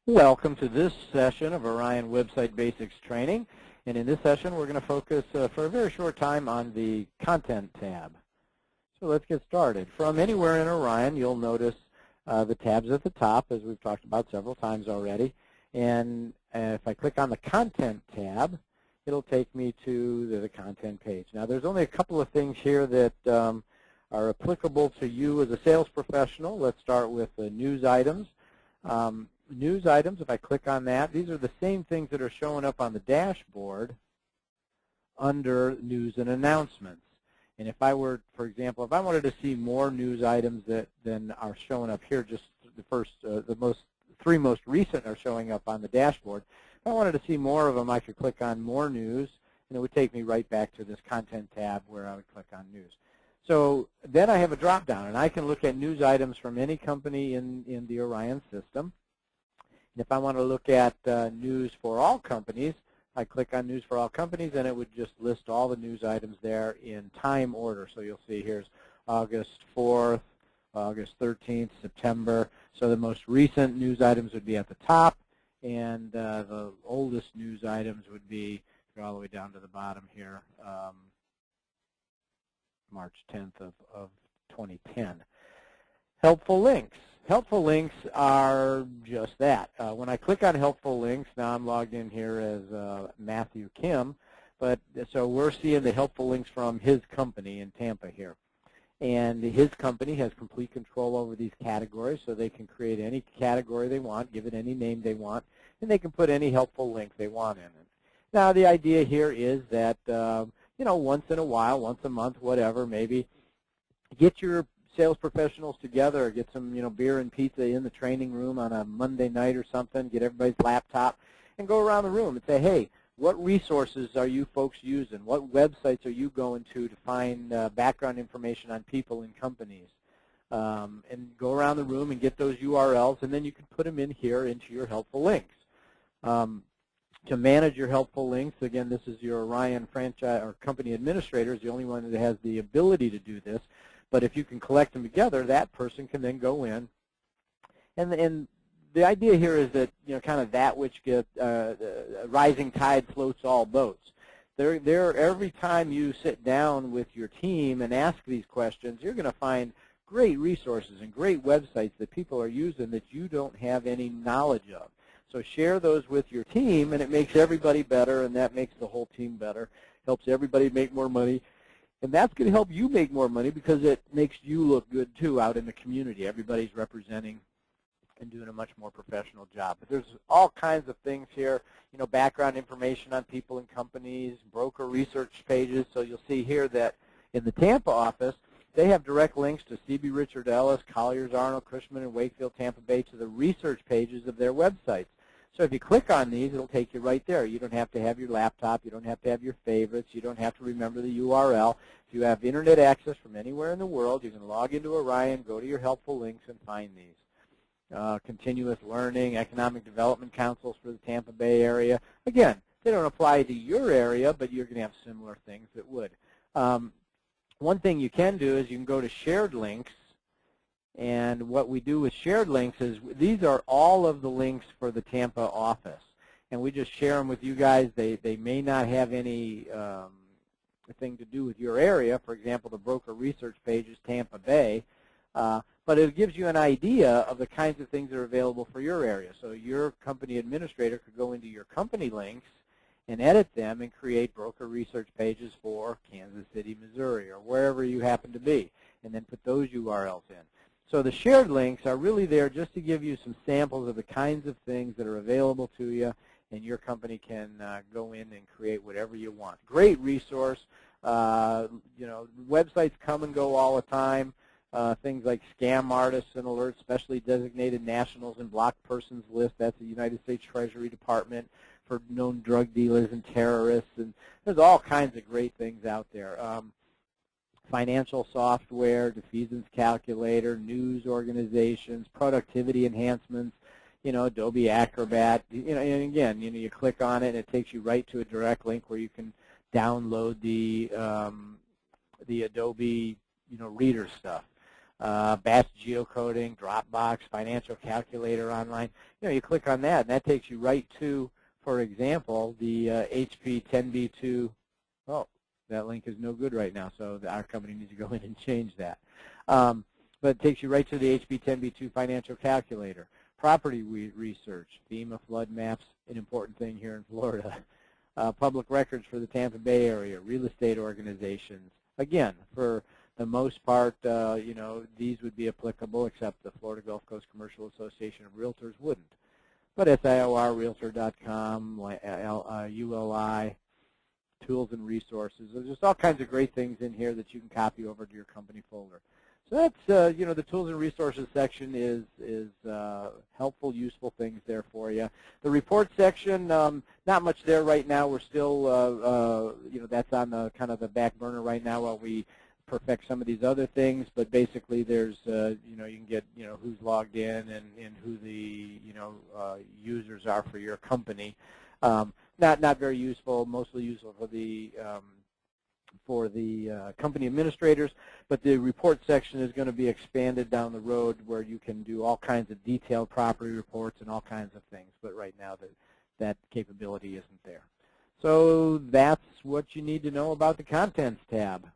Welcome to this session of Orion Website Basics Training. And in this session, we're going to focus for a very short time on the Content tab. So let's get started. From anywhere in Orion, you'll notice the tabs at the top, as we've talked about several times already. And if I click on the Content tab, it'll take me to the Content page. Now, there's only a couple of things here that are applicable to you as a sales professional. Let's start with the news items. News items, if I click on that, these are the same things that are showing up on the dashboard under news and announcements. And if I were, for example, if I wanted to see more news items than are showing up here, just the three most recent are showing up on the dashboard. If I wanted to see more of them, I could click on More News, and it would take me right back to this Content tab where I would click on News. So then I have a drop-down, and I can look at news items from any company in the Orion system. And if I want to look at news for all companies, I click on News for All Companies, and it would just list all the news items there in time order. So you'll see here's August 4th, August 13th, September. So the most recent news items would be at the top, and the oldest news items would be all the way down to the bottom here, March 10th of 2010. Helpful links. Helpful links are just that. When I click on helpful links, now I'm logged in here as Matthew Kim, but so we're seeing the helpful links from his company in Tampa here. And his company has complete control over these categories, so they can create any category they want, give it any name they want, and they can put any helpful link they want in it. Now the idea here is that you know, once in a while, once a month, whatever, maybe get your sales professionals together, or get some, you know, beer and pizza in the training room on a Monday night or something, get everybody's laptop, and go around the room and say, hey, what resources are you folks using? What websites are you going to find background information on people and companies? And go around the room and get those URLs, and then you can put them in here into your helpful links. To manage your helpful links, again, this is your Orion franchise or company administrator is the only one that has the ability to do this. But if you can collect them together, that person can then go in. And the idea here is that, you know, kind of that which gets rising tide floats all boats. Every time you sit down with your team and ask these questions, you're going to find great resources and great websites that people are using that you don't have any knowledge of. So share those with your team, and it makes everybody better, and that makes the whole team better, helps everybody make more money. And that's going to help you make more money because it makes you look good, too, out in the community. Everybody's representing and doing a much more professional job. But there's all kinds of things here, you know, background information on people and companies, broker research pages. So you'll see here that in the Tampa office, they have direct links to CB Richard Ellis, Colliers, Arnold, Cushman, and Wakefield, Tampa Bay, to the research pages of their websites. So if you click on these, it'll take you right there. You don't have to have your laptop. You don't have to have your favorites. You don't have to remember the URL. If you have Internet access from anywhere in the world, you can log into Orion, go to your helpful links, and find these. Continuous learning, economic development councils for the Tampa Bay area. Again, they don't apply to your area, but you're going to have similar things that would. One thing you can do is you can go to shared links. And what we do with shared links is these are all of the links for the Tampa office. And we just share them with you guys. They may not have any thing to do with your area. For example, the broker research page is Tampa Bay. But it gives you an idea of the kinds of things that are available for your area. So your company administrator could go into your company links and edit them and create broker research pages for Kansas City, Missouri, or wherever you happen to be, and then put those URLs in. So the shared links are really there just to give you some samples of the kinds of things that are available to you, and your company can go in and create whatever you want. Great resource. You know, websites come and go all the time. Things like scam artists and alerts, specially designated nationals and blocked persons list. That's the United States Treasury Department for known drug dealers and terrorists. And there's all kinds of great things out there. Financial software, defeasance calculator, news organizations, productivity enhancements, you know, Adobe Acrobat, you know, and again, you know, you click on it and it takes you right to a direct link where you can download the Adobe, you know, Reader stuff. Bash geocoding, Dropbox, financial calculator online. You click on that, and that takes you right to, for example, the HP 10B2. Oh, that link is no good right now, so our company needs to go in and change that. But it takes you right to the HP 10B2 financial calculator. Property research, FEMA flood maps, an important thing here in Florida. Public records for the Tampa Bay area, real estate organizations. Again, for the most part, these would be applicable, except the Florida Gulf Coast Commercial Association of Realtors wouldn't. But SIORrealtor.com, ULI, tools and resources. There's just all kinds of great things in here that you can copy over to your company folder. So that's, the tools and resources section is helpful, useful things there for you. The report section, not much there right now. We're still, that's on the kind of the back burner right now while we perfect some of these other things. But basically, there's, you can get, who's logged in and who the, users are for your company. Not very useful. Mostly useful for the company administrators, but the report section is going to be expanded down the road where you can do all kinds of detailed property reports and all kinds of things, but right now that capability isn't there. So that's what you need to know about the Contents tab.